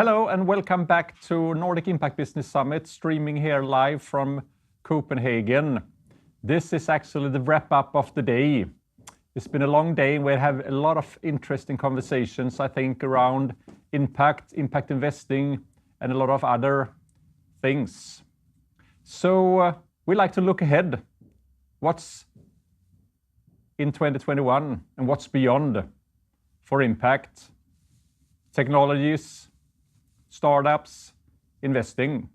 Hello and welcome back to Nordic Impact Business Summit, streaming here live from Copenhagen. This is actually the wrap-up of the day. It's been a long day. We have a lot of interesting conversations, I think, around impact investing, and a lot of other things. So we like to look ahead. What's in 2021 and what's beyond for impact, technologies, startups, investing.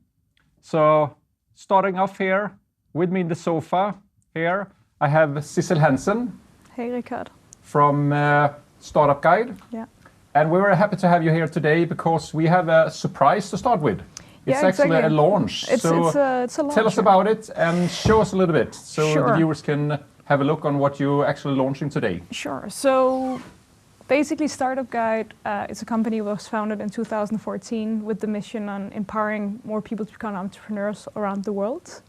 So starting off here, with me in the sofa here, I have Sissel Hansen. Hey, Rikard. From Startup Guide. Yeah. And we were happy to have you here today because we have a surprise to start with. It's actually a launch. It's a launch. Tell us about it and show us a little bit so Sure. the viewers can have a look on what you're actually launching today. Sure. So basically, Startup Guide is a company that was founded in 2014 with the mission on empowering more people to become entrepreneurs around the world.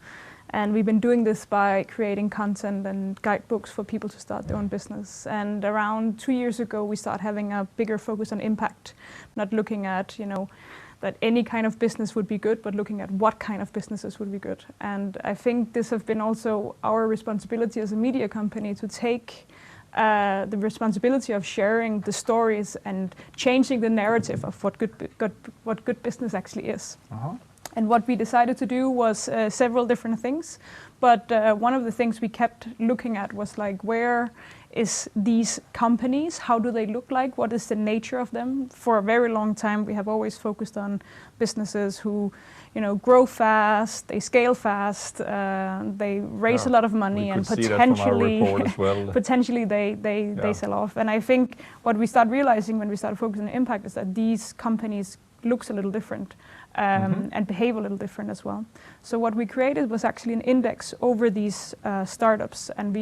And we've been doing this by creating content and guidebooks for people to start their own business. And around 2 years ago, we started having a bigger focus on impact, not looking at, that any kind of business would be good, but looking at what kind of businesses would be good. And I think this has been also our responsibility as a media company to take the responsibility of sharing the stories and changing the narrative of what good business actually is. Uh-huh. And what we decided to do was several different things, but one of the things we kept looking at was like, where is these companies? How do they look like? What is the nature of them? For a very long time, we have always focused on businesses who, grow fast, they scale fast, they raise a lot of money, and potentially they sell off. And I think what we start realizing when we started focusing on impact is that these companies looks a little different. And behave a little different as well. So what we created was actually an index over these startups, and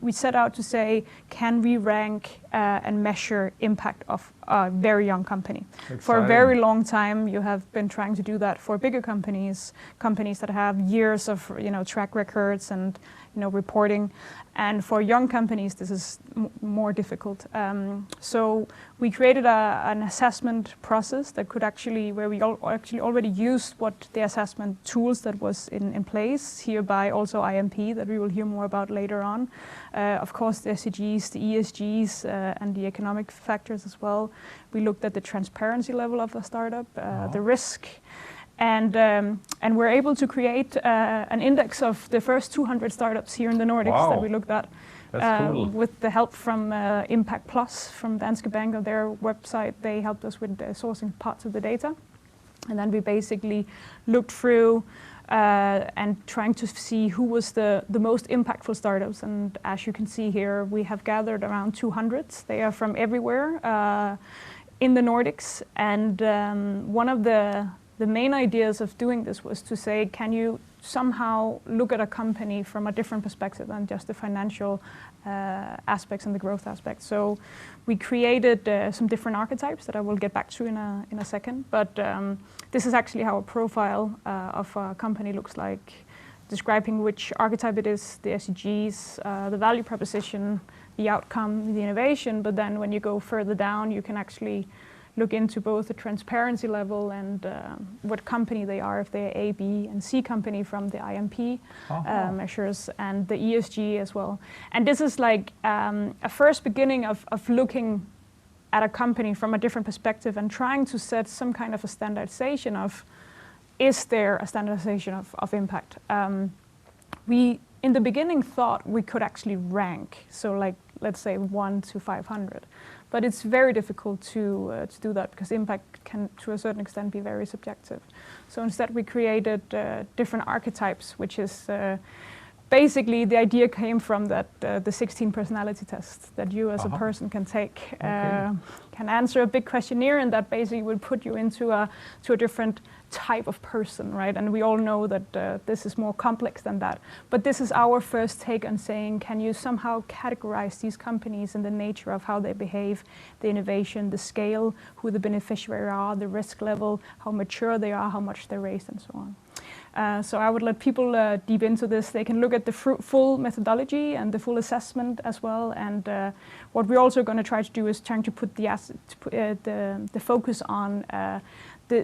we set out to say, can we rank and measure impact of a very young company? Exciting. For a very long time, you have been trying to do that for bigger companies that have years of track records and reporting. And for young companies, this is more difficult. So we created an assessment process that could where we actually already used what the assessment tools that was in place, hereby also IMP, that we will hear more about later on. Of course, the SDGs, the ESGs, and the economic factors as well. We looked at the transparency level of a startup, the risk, and we're able to create an index of the first 200 startups here in the Nordics that we looked at. That's cool. With the help from Impact Plus from Danske Bank on their website. They helped us with sourcing parts of the data. And then we basically looked through and trying to see who was the most impactful startups. And as you can see here, we have gathered around 200. They are from everywhere in the Nordics. And one of the main ideas of doing this was to say, can you somehow look at a company from a different perspective than just the financial aspects and the growth aspects? So we created some different archetypes that I will get back to in a second. But this is actually how a profile of a company looks like, describing which archetype it is, the SDGs, the value proposition, the outcome, the innovation. But then when you go further down, you can actually look into both the transparency level and what company they are, if they're A, B, and C company from the IMP measures, and the ESG as well. And this is like a first beginning of looking at a company from a different perspective and trying to set some kind of a standardization of, is there a standardization of impact? We, in the beginning, thought we could actually rank, so like, let's say 1 to 500. But it's very difficult to do that because impact can, to a certain extent, be very subjective. So instead, we created different archetypes, which is basically the idea came from that the 16 personality tests that you as a person can take, can answer a big questionnaire, and that basically will put you into a different type of person, right? And we all know that this is more complex than that. But this is our first take on saying, can you somehow categorize these companies in the nature of how they behave, the innovation, the scale, who the beneficiaries are, the risk level, how mature they are, how much they raised, and so on. So I would let people deep into this. They can look at the full methodology and the full assessment as well. And what we're also going to try to do is trying to put the focus on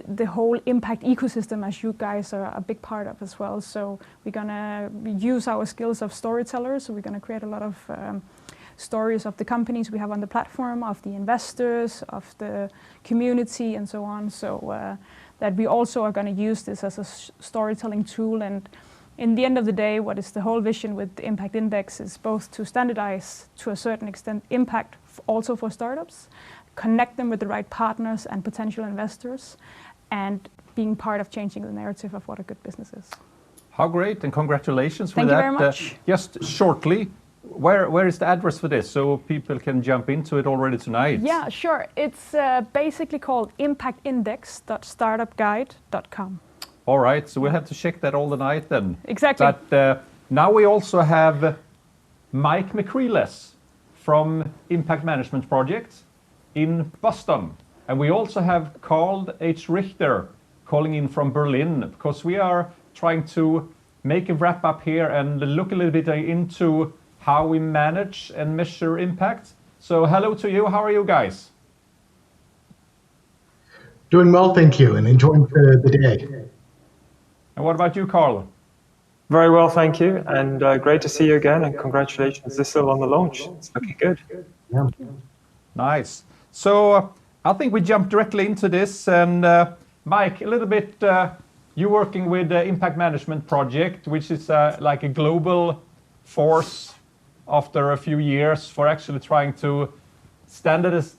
the whole impact ecosystem, as you guys are a big part of as well. So we're gonna use our skills of storytellers. So we're gonna create a lot of stories of the companies we have on the platform, of the investors, of the community, and so on. So that we also are going to use this as a storytelling tool. And in the end of the day, what is the whole vision with the Impact Index is both to standardize, to a certain extent, impact also for startups, connect them with the right partners and potential investors, and being part of changing the narrative of what a good business is. How great, and congratulations for Thank that. you very much. Just shortly, where is the address for this so people can jump into it already tonight? Yeah, sure. It's basically called impactindex.startupguide.com. All right, so we'll have to check that all the night then. Exactly. But now we also have Mike McCreeless from Impact Management Project in Boston. And we also have Carl H. Richter calling in from Berlin, because we are trying to make a wrap up here and look a little bit into how we manage and measure impact. So hello to you, how are you guys? Doing well, thank you, and enjoying the day. And what about you, Carl? Very well, thank you, and great to see you again, and congratulations, Zissel, on the launch. It's looking good. Yeah. Nice. So I think we jump directly into this, and Mike, a little bit, you're working with the Impact Management Project, which is like a global force after a few years for actually trying to standardize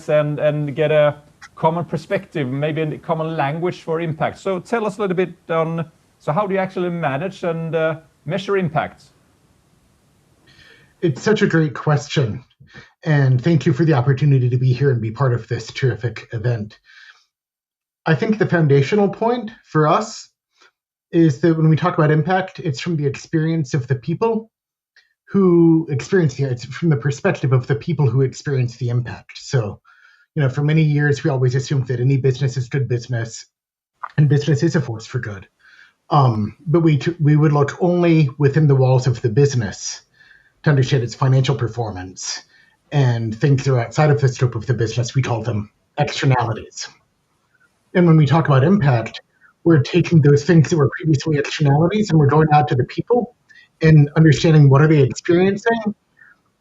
and get a common perspective, maybe a common language for impact. So tell us a little bit on, so how do you actually manage and measure impact? It's such a great question, and thank you for the opportunity to be here and be part of this terrific event. I think the foundational point for us is that when we talk about impact, it's from the experience of the people who experience it's from the perspective of the people who experience the impact. So, for many years, we always assumed that any business is good business, and business is a force for good. But we would look only within the walls of the business to understand its financial performance, and things that are outside of the scope of the business, we call them externalities. And when we talk about impact, we're taking those things that were previously externalities and we're going out to the people and understanding what are they experiencing,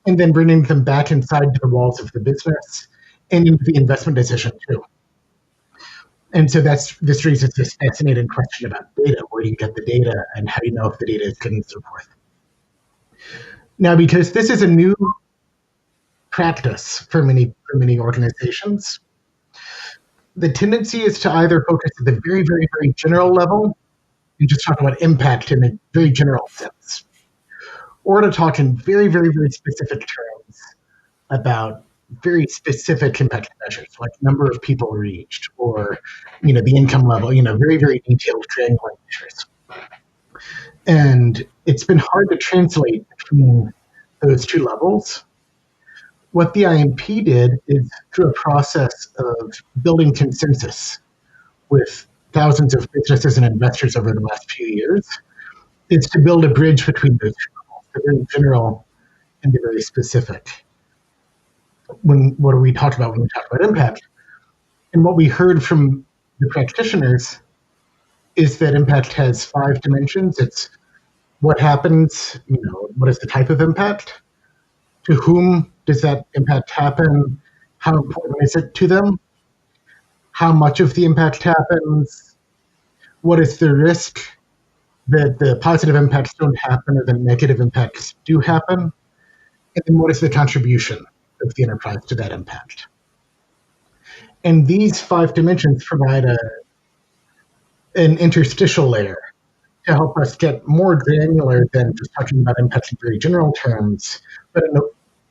and then bringing them back inside the walls of the business and into the investment decision too. And so this raises this fascinating question about data. Where do you get the data, and how do you know if the data is good, and so forth? Now, because this is a new practice for many organizations, the tendency is to either focus at the very, very, very general level and just talk about impact in a very general sense, or to talk in very, very, very specific terms about very specific impact measures, like number of people reached, or the income level, very, very detailed granular measures. And it's been hard to translate between those two levels. What the IMP did is, through a process of building consensus with thousands of businesses and investors over the last few years, is to build a bridge between those two levels, the very general and the very specific. What do we talk about when we talk about impact? And what we heard from the practitioners is that impact has 5 dimensions. It's what happens, what is the type of impact? To whom does that impact happen? How important is it to them? How much of the impact happens? What is the risk that the positive impacts don't happen or the negative impacts do happen? And then what is the contribution of the enterprise to that impact? And these 5 dimensions provide an interstitial layer to help us get more granular than just talking about impact in very general terms,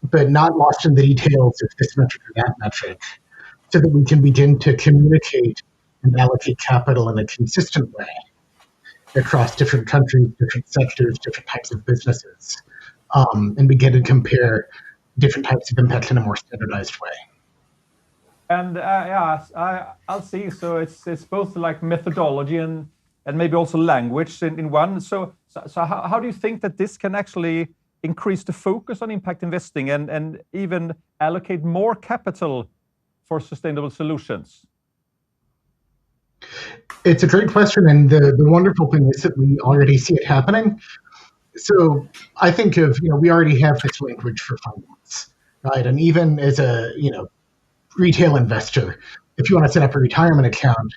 but not lost in the details of this metric or that metric, so that we can begin to communicate and allocate capital in a consistent way across different countries, different sectors, different types of businesses, and begin to compare different types of impact in a more standardized way. And I'll see. So it's both like methodology and maybe also language in one. So how do you think that this can actually increase the focus on impact investing and even allocate more capital for sustainable solutions? It's a great question, and the wonderful thing is that we already see it happening. So I think of, we already have this language for finance, right? And even as a, retail investor, if you want to set up a retirement account,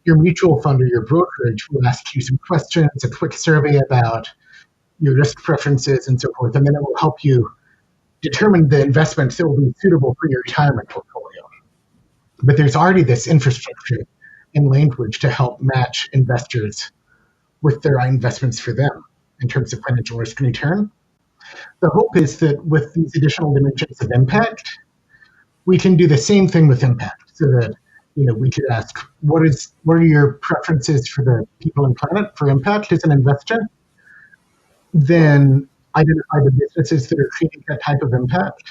your mutual fund or your brokerage will ask you some questions, a quick survey about your risk preferences and so forth, and then it will help you determine the investments that will be suitable for your retirement portfolio. But there's already this infrastructure and language to help match investors with the right investments for them in terms of financial risk and return. The hope is that with these additional dimensions of impact, we can do the same thing with impact, so that we could ask, what are your preferences for the people and planet for impact as an investor? Then identify the businesses that are creating that type of impact,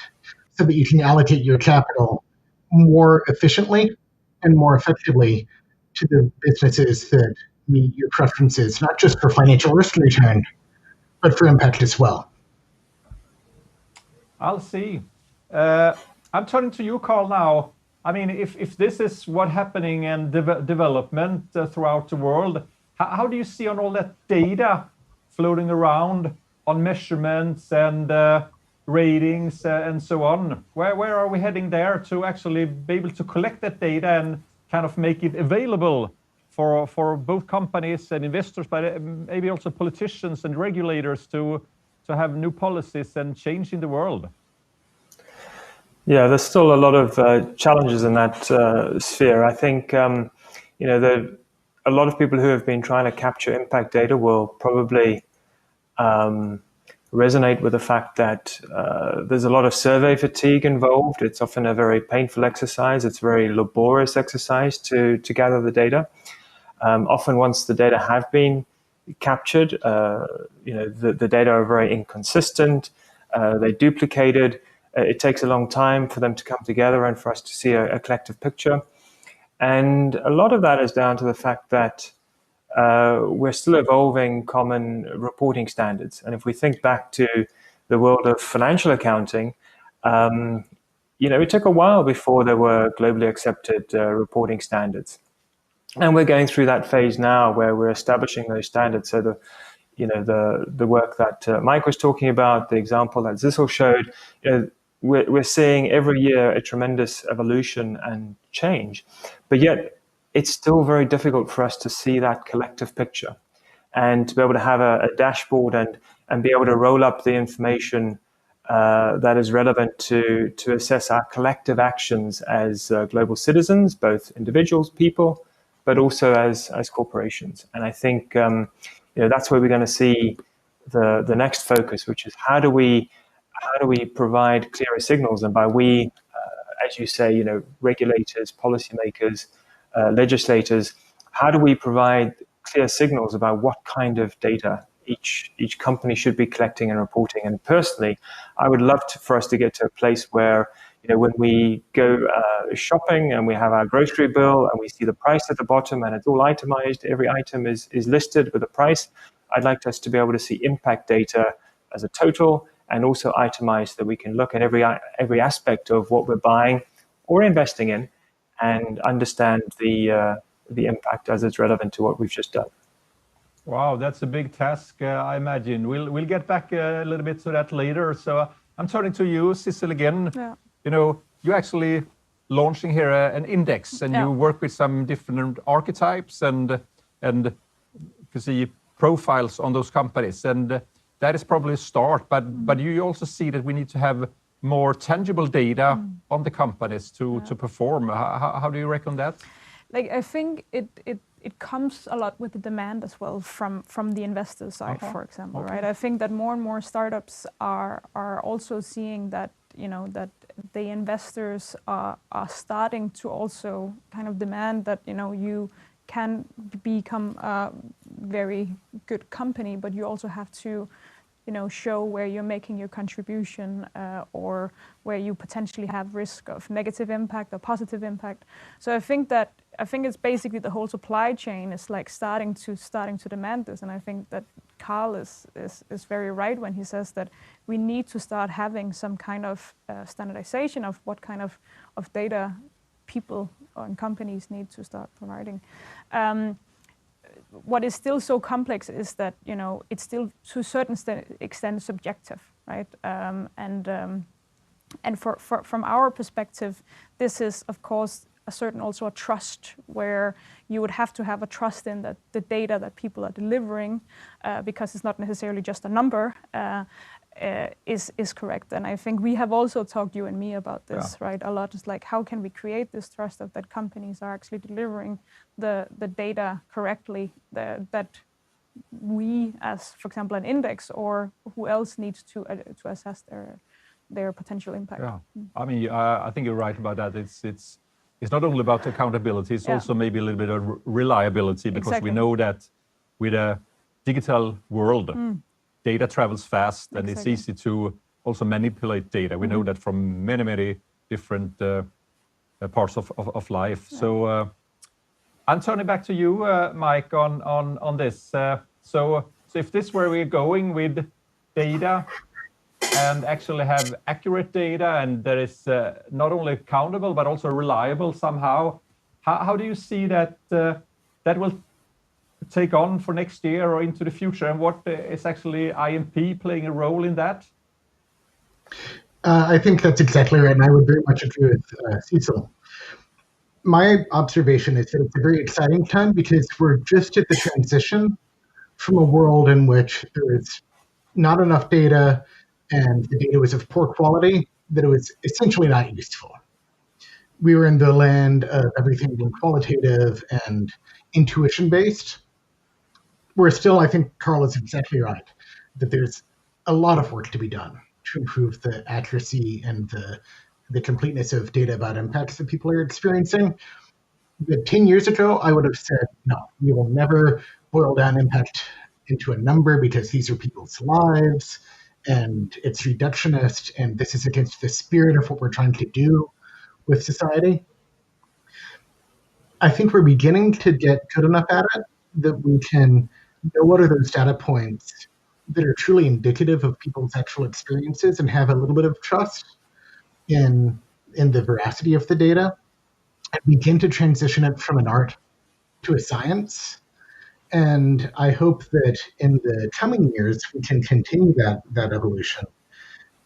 so that you can allocate your capital more efficiently and more effectively to the businesses that meet your preferences, not just for financial risk and return, but for impact as well. I'll see. I'm turning to you, Carl, now. I mean, if this is what's happening and development throughout the world, how do you see on all that data floating around on measurements and ratings and so on? Where are we heading there to actually be able to collect that data and kind of make it available for both companies and investors, but maybe also politicians and regulators to have new policies and change in the world? Yeah, there's still a lot of challenges in that sphere. I think a lot of people who have been trying to capture impact data will probably resonate with the fact that there's a lot of survey fatigue involved. It's often a very painful exercise. It's a very laborious exercise to gather the data. Often once the data have been captured, the data are very inconsistent. They're duplicated. It takes a long time for them to come together and for us to see a collective picture. And a lot of that is down to the fact that we're still evolving common reporting standards. And if we think back to the world of financial accounting, it took a while before there were globally accepted reporting standards. And we're going through that phase now where we're establishing those standards. So the work that Mike was talking about, the example that Zissel showed, we're seeing every year a tremendous evolution and change, but yet it's still very difficult for us to see that collective picture and to be able to have a dashboard and be able to roll up the information that is relevant to assess our collective actions as global citizens, both individuals, people, but also as corporations. And I think that's where we're going to see the next focus, which is how do we provide clearer signals? And by we, as you say, regulators, policymakers, legislators, how do we provide clear signals about what kind of data each company should be collecting and reporting? And personally, I would love for us to get to a place where, when we go shopping and we have our grocery bill and we see the price at the bottom and it's all itemized, every item is listed with a price. I'd like us to be able to see impact data as a total and also itemized, that we can look at every aspect of what we're buying or investing in and understand the impact as it's relevant to what we've just done. Wow, that's a big task, I imagine. We'll get back a little bit to that later. So I'm turning to you, Zissel, again. Yeah. You're actually launching here an index, and you work with some different archetypes and you see profiles on those companies, and that is probably a start. But you also see that we need to have more tangible data on the companies to perform. How do you reckon that? I think it comes a lot with the demand as well from the investor side, for example, right? I think that more and more startups are also seeing that that the investors are starting to also kind of demand that you can become a very good company, but you also have to show where you're making your contribution or where you potentially have risk of negative impact or positive impact. So I think it's basically the whole supply chain is starting to demand this, and I think that Carl is very right when he says that we need to start having some kind of standardization of what kind of data people and companies need to start providing. What is still so complex is that, you know, it's still to a certain extent subjective, right? And from our perspective, this is of course a certain also a trust, where you would have to have a trust in that the data that people are delivering, because it's not necessarily just a number, is correct. And I think we have also talked, you and me, about this, right? A lot. Is like, how can we create this trust that companies are actually delivering the data correctly, that we, as for example an index or who else, needs to assess their potential impact. Yeah, I mean, I think you're right about that. It's not only about accountability, it's also maybe a little bit of reliability, because we know that with a digital world, data travels fast and it's easy to also manipulate data. We know that from many different parts of life. So I'm turning back to you, Mike, on this. So if this where we're going with data, and actually have accurate data, and that is not only accountable but also reliable somehow, how do you see that that will take on for next year or into the future, and what is actually IMP playing a role in that? I think that's exactly right, and I would very much agree with Cecil. My observation is that it's a very exciting time, because we're just at the transition from a world in which there is not enough data, and the data was of poor quality, that it was essentially not useful. We were in the land of everything being qualitative and intuition-based. We're still, I think Carl is exactly right, that there's a lot of work to be done to improve the accuracy and the completeness of data about impacts that people are experiencing. But 10 years ago, I would have said, no, we will never boil down impact into a number, because these are people's lives, and it's reductionist, and this is against the spirit of what we're trying to do with society. I think we're beginning to get good enough at it that we can know what are those data points that are truly indicative of people's actual experiences, and have a little bit of trust in the veracity of the data, and begin to transition it from an art to a science. And I hope that in the coming years, we can continue that evolution.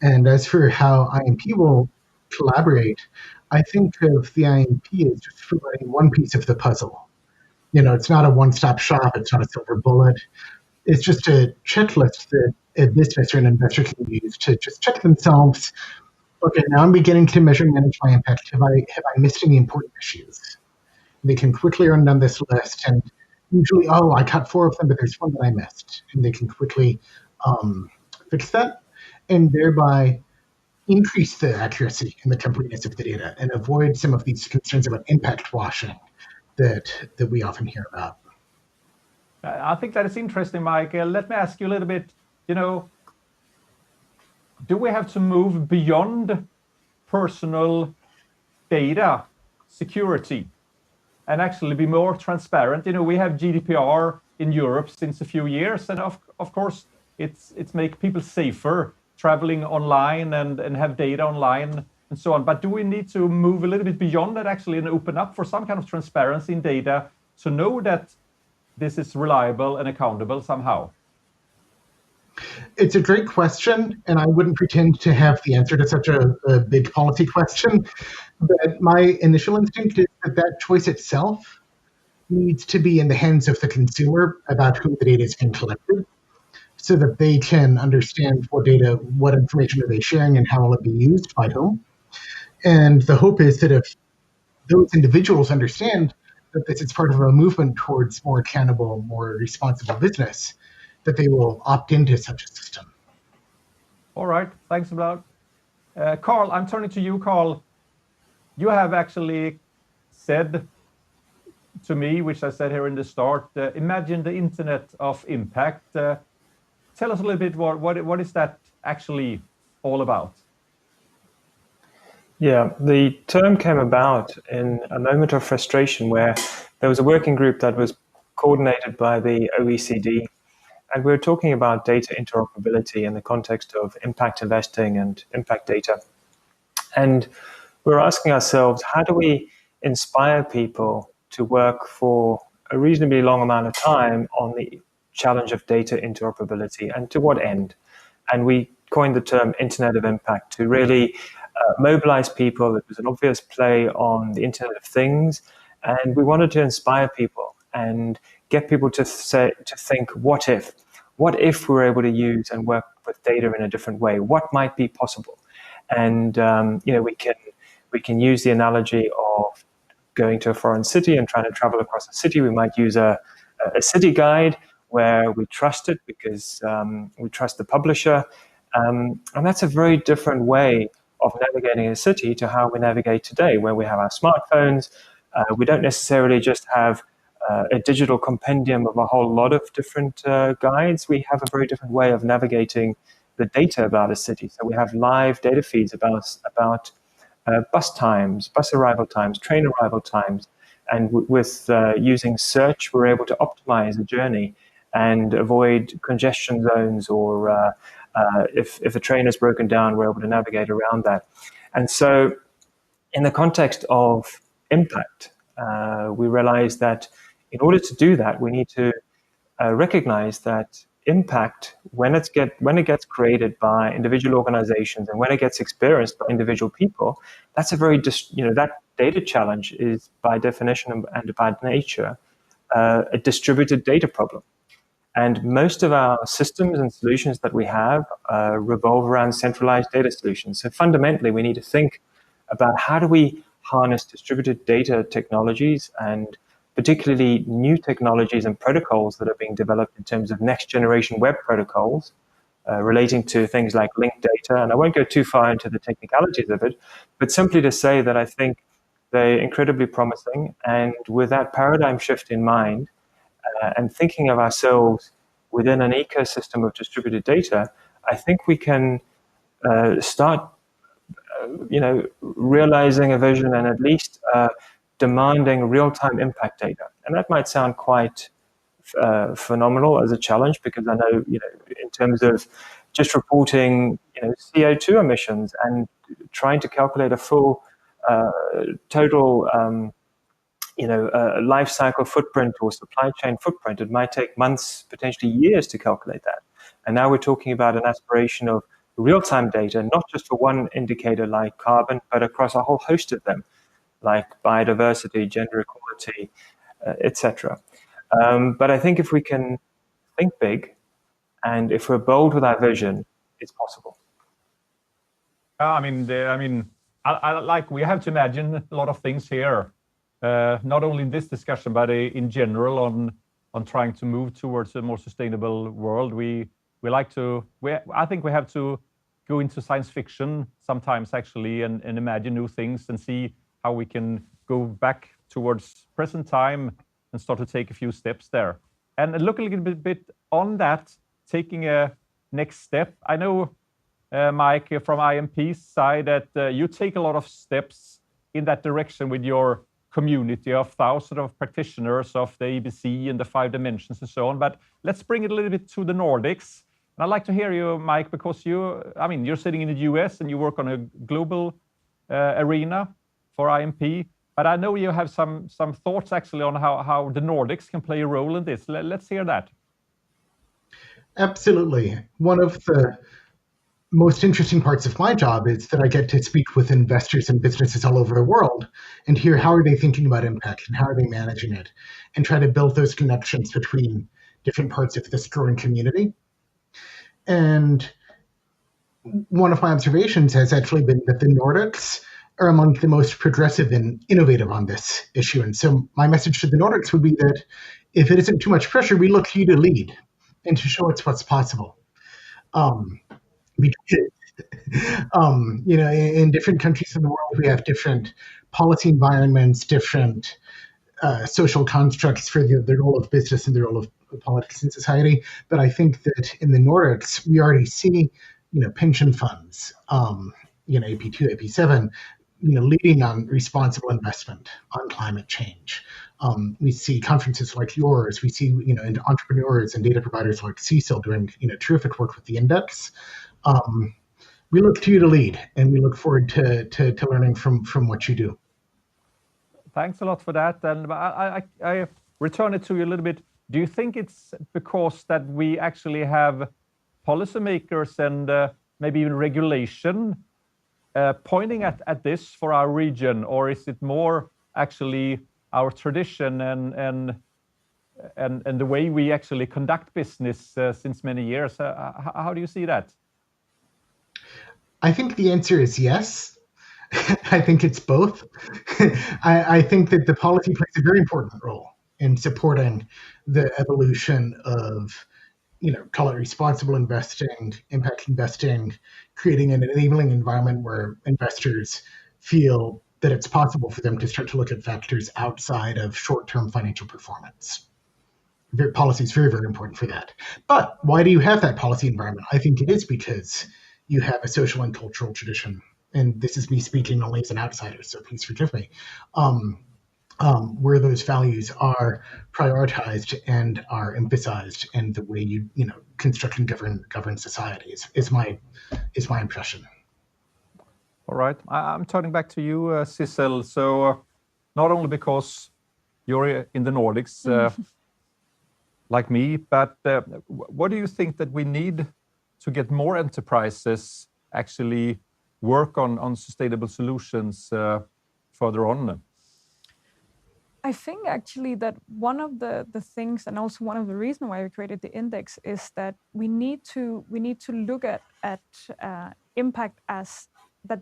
And as for how IMP will collaborate, I think of the IMP as just providing one piece of the puzzle. You know, it's not a one-stop shop. It's not a silver bullet. It's just a checklist that a business or an investor can use to just check themselves. Okay, now I'm beginning to measure and manage my impact. Have I missed any important issues? They can quickly run down this list, and usually, oh, I cut 4 of them, but there's one that I missed. And they can quickly fix that, and thereby increase the accuracy and the completeness of the data, and avoid some of these concerns about impact washing that we often hear about. I think that is interesting, Mike. Let me ask you a little bit, you know, do we have to move beyond personal data security and actually be more transparent? You know, we have GDPR in Europe since a few years, and of course it's make people safer traveling online and have data online and so on. But do we need to move a little bit beyond that actually, and open up for some kind of transparency in data to know that this is reliable and accountable somehow? It's a great question, and I wouldn't pretend to have the answer to such a big policy question. But my initial instinct is that choice itself needs to be in the hands of the consumer about who the data is being collected, so that they can understand what information are they sharing, and how will it be used by whom. And the hope is that if those individuals understand that this is part of a movement towards more accountable, more responsible business, that they will opt into such a system. All right, thanks a lot. Carl, I'm turning to you, Carl. You have actually said to me, which I said here in the start, imagine the Internet of Impact. Tell us a little bit what is that actually all about? Yeah, the term came about in a moment of frustration where there was a working group that was coordinated by the OECD, and we were talking about data interoperability in the context of impact investing and impact data. And we were asking ourselves, how do we inspire people to work for a reasonably long amount of time on the challenge of data interoperability, and to what end. And we coined the term Internet of Impact to really mobilize people. It was an obvious play on the Internet of Things, and we wanted to inspire people and get people to think, what if? What if we were able to use and work with data in a different way? What might be possible? And we can use the analogy of going to a foreign city and trying to travel across a city. We might use a city guide where we trust it because we trust the publisher. And that's a very different way of navigating a city to how we navigate today, where we have our smartphones. We don't necessarily just have a digital compendium of a whole lot of different guides. We have a very different way of navigating the data about a city. So we have live data feeds about bus times, bus arrival times, train arrival times. And with using search, we're able to optimize a journey and avoid congestion zones, or if a train is broken down, we're able to navigate around that. And so in the context of impact, we realize that in order to do that, we need to recognize that impact, when it gets created by individual organizations and when it gets experienced by individual people, that's a very, that data challenge is by definition and by nature a distributed data problem. And most of our systems and solutions that we have revolve around centralized data solutions. So fundamentally, we need to think about how do we harness distributed data technologies, and particularly new technologies and protocols that are being developed in terms of next generation web protocols relating to things like linked data. And I won't go too far into the technicalities of it, but simply to say that I think they're incredibly promising. And with that paradigm shift in mind, and thinking of ourselves within an ecosystem of distributed data, I think we can start realizing a vision and at least demanding real-time impact data. And that might sound quite phenomenal as a challenge, because I know, in terms of just reporting, CO2 emissions and trying to calculate a full total, life cycle footprint or supply chain footprint, it might take months, potentially years to calculate that. And now we're talking about an aspiration of real-time data, not just for one indicator like carbon, but across a whole host of them, like biodiversity, gender equality, etc. But I think if we can think big, and if we're bold with our vision, it's possible. We have to imagine a lot of things here, not only in this discussion, but in general on trying to move towards a more sustainable world. I think we have to go into science fiction sometimes, actually, and imagine new things and see how we can go back towards present time and start to take a few steps there. And look a little bit on that, taking a next step. I know, Mike, from IMP's side, that you take a lot of steps in that direction with your community of thousands of practitioners of the ABC and the 5 dimensions and so on. But let's bring it a little bit to the Nordics. And I'd like to hear you, Mike, because you're sitting in the US and you work on a global arena for IMP. But I know you have some thoughts actually on how the Nordics can play a role in this. Let's hear that. Absolutely. One of the most interesting parts of my job is that I get to speak with investors and businesses all over the world and hear how are they thinking about impact and how are they managing it, and try to build those connections between different parts of this growing community. And one of my observations has actually been that the Nordics are among the most progressive and innovative on this issue. And so my message to the Nordics would be that if it isn't too much pressure, we look to you to lead and to show us what's possible. Because, in different countries in the world, we have different policy environments, different social constructs for the role of business and the role of politics in society. But I think that in the Nordics, we already see, pension funds, AP2, AP7, leading on responsible investment, on climate change. We see conferences like yours. We see, entrepreneurs and data providers like Cecil doing, terrific work with the index. We look to you to lead, and we look forward to learning from what you do. Thanks a lot for that. And I return it to you a little bit. Do you think it's because that we actually have policymakers and maybe even regulation pointing at this for our region, or is it more actually our tradition and the way we actually conduct business since many years? How do you see that? I think the answer is yes. I think it's both. I think that the policy plays a very important role in supporting the evolution of, call it responsible investing, impact investing, creating an enabling environment where investors feel that it's possible for them to start to look at factors outside of short-term financial performance. Policy is very, very important for that. But why do you have that policy environment? I think it is because you have a social and cultural tradition, and this is me speaking only as an outsider, so please forgive me, where those values are prioritized and are emphasized in the way you construct and govern societies is my impression. All right, I'm turning back to you, Sissel. So not only because you're in the Nordics, like me, but what do you think that we need to get more enterprises actually work on sustainable solutions further on? I think actually that one of the things, and also one of the reasons why we created the index, is that we need to look at impact as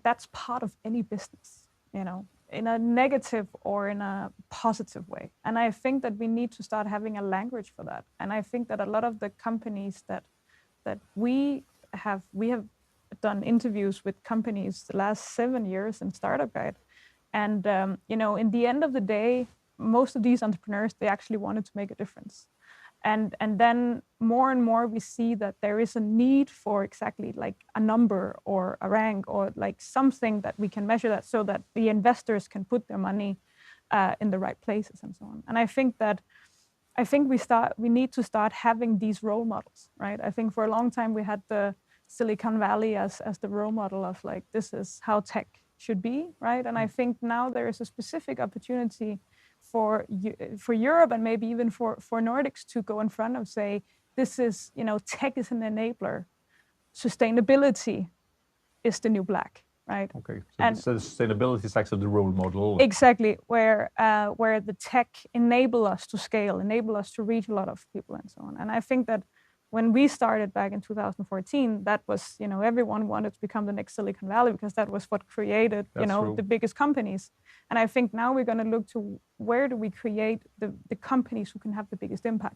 that's part of any business, in a negative or in a positive way. And I think that we need to start having a language for that. And I think that a lot of the companies that we have done interviews with companies the last 7 years in Startup Guide. And, in the end of the day, most of these entrepreneurs, they actually wanted to make a difference. And then more and more we see that there is a need for exactly like a number or a rank or like something that we can measure that so that the investors can put their money in the right places and so on. And I think we need to start having these role models, right? I think for a long time we had the Silicon Valley as the role model of like, this is how tech should be, right? And I think now there is a specific opportunity for Europe and maybe even for Nordics to go in front of say, this is, tech is an enabler. Sustainability is the new black, right? Okay, so sustainability is actually the role model. Exactly, where the tech enable us to scale, enable us to reach a lot of people and so on. And I think that when we started back in 2014, that was, everyone wanted to become the next Silicon Valley because that was what created, the biggest companies. And I think now we're going to look to where do we create the companies who can have the biggest impact?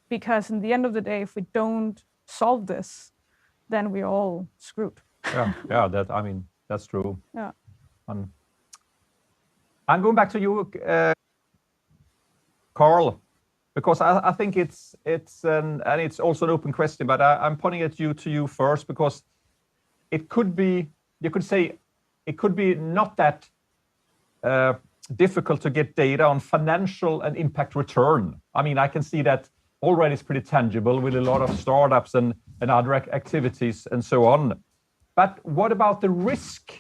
Because in the end of the day, if we don't solve this, then we're all screwed. That's true. Yeah. I'm going back to you, Carl, because I think it's also an open question, but I'm pointing at to you first because it could be, you could say, it could be not that difficult to get data on financial and impact return. I mean, I can see that already it's pretty tangible with a lot of startups and other activities and so on. But what about the risk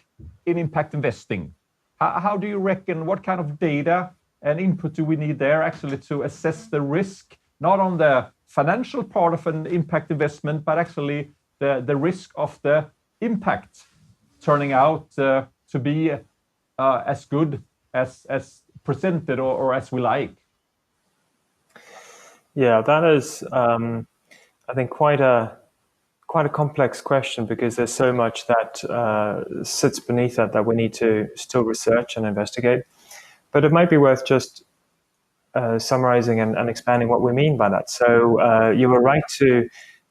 in impact investing? How do you reckon, what kind of data and input do we need there actually to assess the risk, not on the financial part of an impact investment, but actually the risk of the impact turning out to be as good as presented or as we like? Yeah, that is, I think, quite a complex question because there's so much that sits beneath that we need to still research and investigate. But it might be worth just summarizing and expanding what we mean by that. So you were right to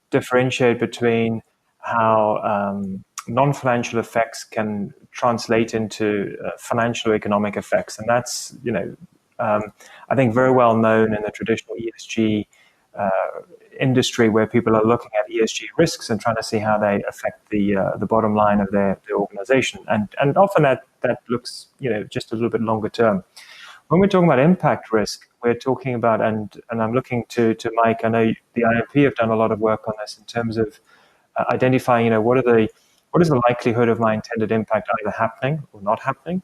differentiate between how non-financial effects can translate into financial economic effects. And that's, I think very well known in the traditional ESG industry where people are looking at ESG risks and trying to see how they affect the bottom line of their organization. And often that looks, just a little bit longer term. When we're talking about impact risk, we're talking about, and I'm looking to Mike, I know the IMP have done a lot of work on this in terms of identifying, what is the likelihood of my intended impact either happening or not happening?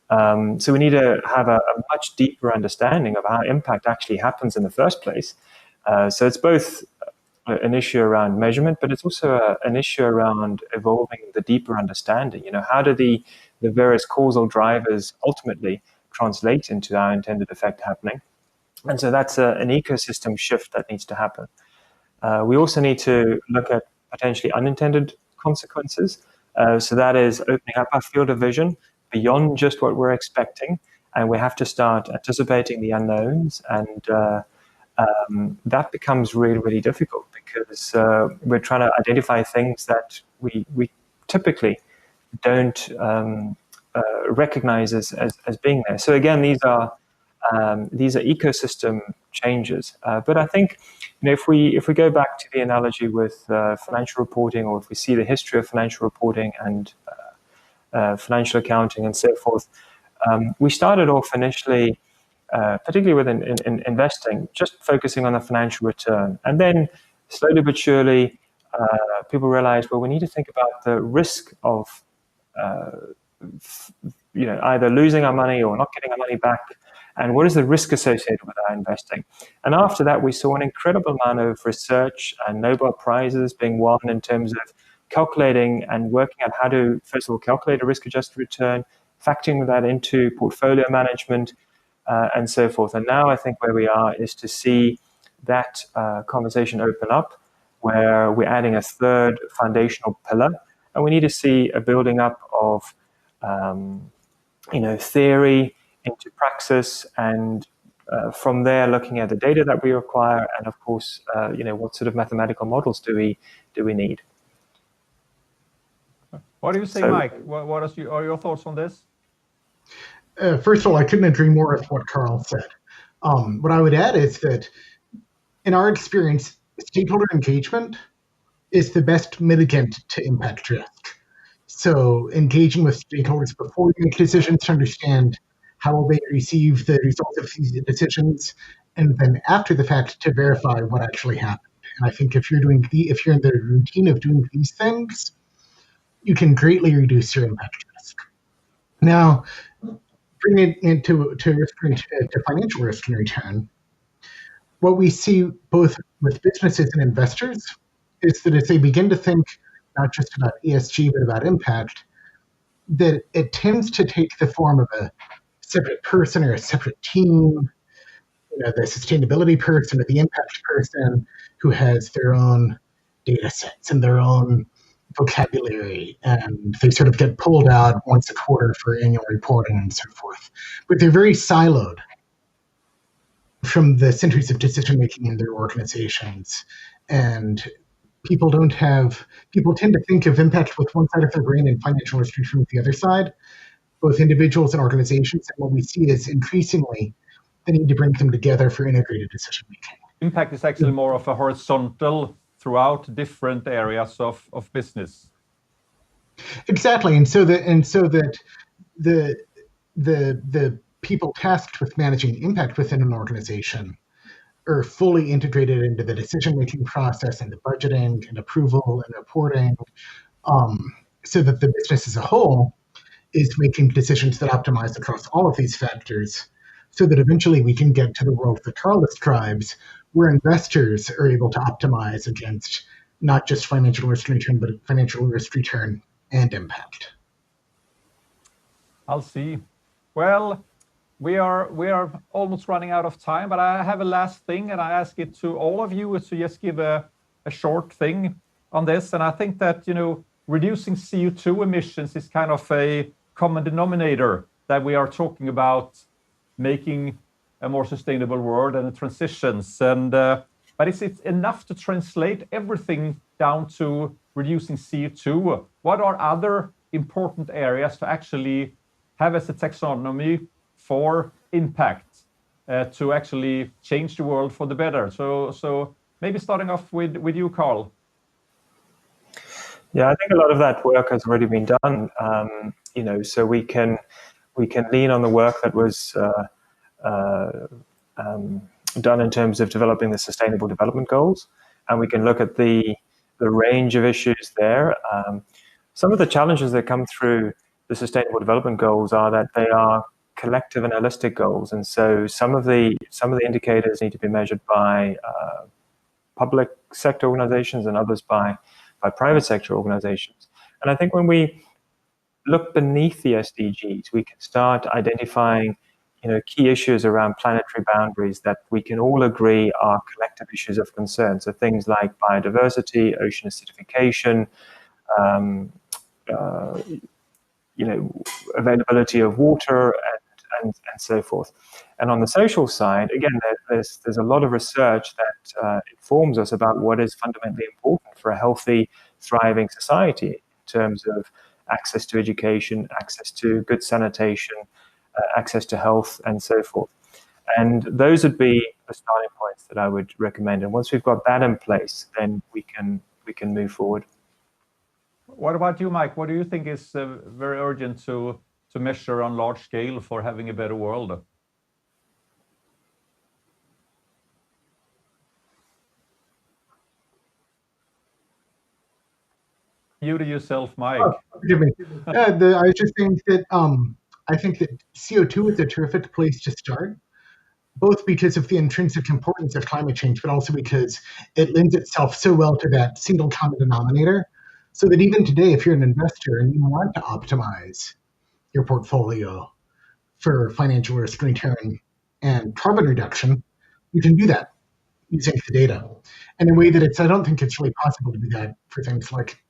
So we need to have a much deeper understanding of how impact actually happens in the first place. So it's both an issue around measurement, but it's also an issue around evolving the deeper understanding. How do the various causal drivers ultimately translate into our intended effect happening? And so that's an ecosystem shift that needs to happen. We also need to look at potentially unintended consequences. So that is opening up our field of vision beyond just what we're expecting, and we have to start anticipating the unknowns, and that becomes really, really difficult because we're trying to identify things that we typically don't recognize as being there. So again, these are ecosystem changes. But I think if we go back to the analogy with financial reporting, or if we see the history of financial reporting and financial accounting and so forth, we started off initially, particularly within in investing, just focusing on the financial return. And then slowly but surely, people realized, well, we need to think about the risk of either losing our money or not getting our money back, and what is the risk associated with our investing. And after that, we saw an incredible amount of research and Nobel Prizes being won in terms of calculating and working out how to, first of all, calculate a risk-adjusted return, factoring that into portfolio management, and so forth. And now I think where we are is to see that conversation open up, where we're adding a third foundational pillar, and we need to see a building up of theory into praxis, and from there looking at the data that we require, and of course, what sort of mathematical models do we need? What do you say, Mike? What are your thoughts on this? First of all, I couldn't agree more with what Carl said. What I would add is that, in our experience, stakeholder engagement is the best mitigant to impact risk. So engaging with stakeholders before you make decisions to understand how will they receive the results of these decisions, and then after the fact to verify what actually happened. And I think if you're in the routine of doing these things, you can greatly reduce your impact risk. Now, bring it into financial risk and return. What we see both with businesses and investors is that as they begin to think not just about ESG but about impact, that it tends to take the form of a separate person or a separate team, the sustainability person or the impact person who has their own data sets and their own vocabulary, and they sort of get pulled out once a quarter for annual reporting and so forth. But they're very siloed from the centers of decision making in their organizations, and people tend to think of impact with one side of their brain and financial restriction with the other side, both individuals and organizations. And what we see is increasingly the need to bring them together for integrated decision making. Impact is actually more of a horizontal throughout different areas of business. Exactly, and so that the people tasked with managing impact within an organization are fully integrated into the decision-making process and the budgeting and approval and reporting, so that the business as a whole is making decisions that optimize across all of these factors, so that eventually we can get to the world that Carl describes, where investors are able to optimize against not just financial risk return, but financial risk return and impact. I'll see. Well, we are almost running out of time, but I have a last thing, and I ask it to all of you to just give a short thing on this. And I think that reducing CO2 emissions is kind of a common denominator that we are talking about making a more sustainable world and the transitions. And but is it enough to translate everything down to reducing CO2? What are other important areas to actually have as a taxonomy for impact to actually change the world for the better? So maybe starting off with you, Carl. Yeah, I think a lot of that work has already been done. So we can lean on the work that was done in terms of developing the Sustainable Development Goals, and we can look at the range of issues there. Some of the challenges that come through the Sustainable Development Goals are that they are collective and holistic goals, and so some of the indicators need to be measured by public sector organizations and others by private sector organizations. And I think when we look beneath the SDGs, we can start identifying key issues around planetary boundaries that we can all agree are collective issues of concern. So things like biodiversity, ocean acidification, availability of water, and so forth. And on the social side, again, there's a lot of research that informs us about what is fundamentally important for a healthy, thriving society in terms of access to education, access to good sanitation, access to health, and so forth. And those would be the starting points that I would recommend. And once we've got that in place, then we can move forward. What about you, Mike? What do you think is very urgent to measure on large scale for having a better world? You to yourself, Mike. Oh, forgive me. I was just saying that I think that CO2 is a terrific place to start, both because of the intrinsic importance of climate change, but also because it lends itself so well to that single common denominator. So that even today, if you're an investor and you want to optimize your portfolio for financial risk return and carbon reduction, you can do that using the data in a way that I don't think it's really possible to do that for things like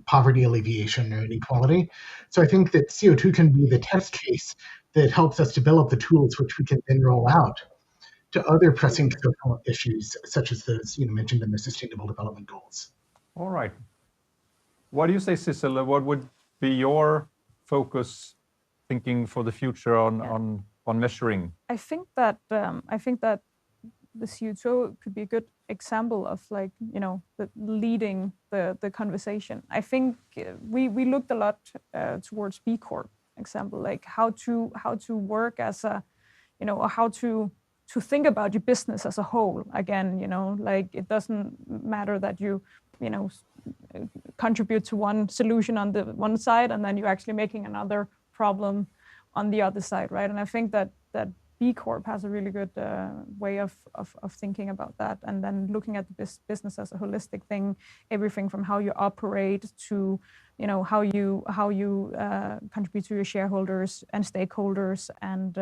poverty alleviation or inequality. So I think that CO2 can be the test case that helps us develop the tools which we can then roll out to other pressing social issues, such as those mentioned in the Sustainable Development Goals. All right. What do you say, Sissel? What would be your focus thinking for the future on measuring? I think that the CO2 could be a good example of leading the conversation. I think we looked a lot towards B Corp example, like how to work as a, or how to think about your business as a whole. Again, like it doesn't matter that you contribute to one solution on the one side and then you're actually making another problem on the other side, right? And I think that B Corp has a really good way of thinking about that, and then looking at the business as a holistic thing, everything from how you operate to how you contribute to your shareholders and stakeholders and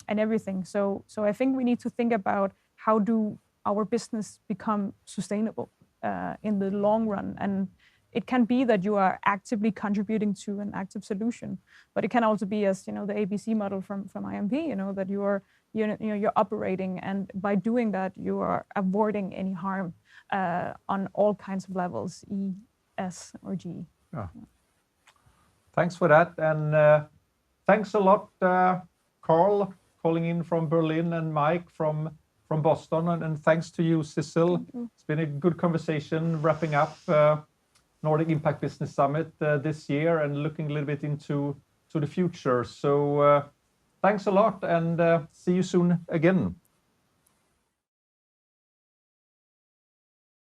everything. So I think we need to think about how do our business become sustainable in the long run. And it can be that you are actively contributing to an active solution, but it can also be, as the ABC model from IMP, that you're operating, and by doing that you are avoiding any harm on all kinds of levels, E, S, or G. Yeah. Thanks for that, and thanks a lot, Carl, calling in from Berlin, and Mike from Boston, and thanks to you, Sissel. It's been a good conversation wrapping up Nordic Impact Business Summit this year and looking a little bit into the future. So thanks a lot, and see you soon again.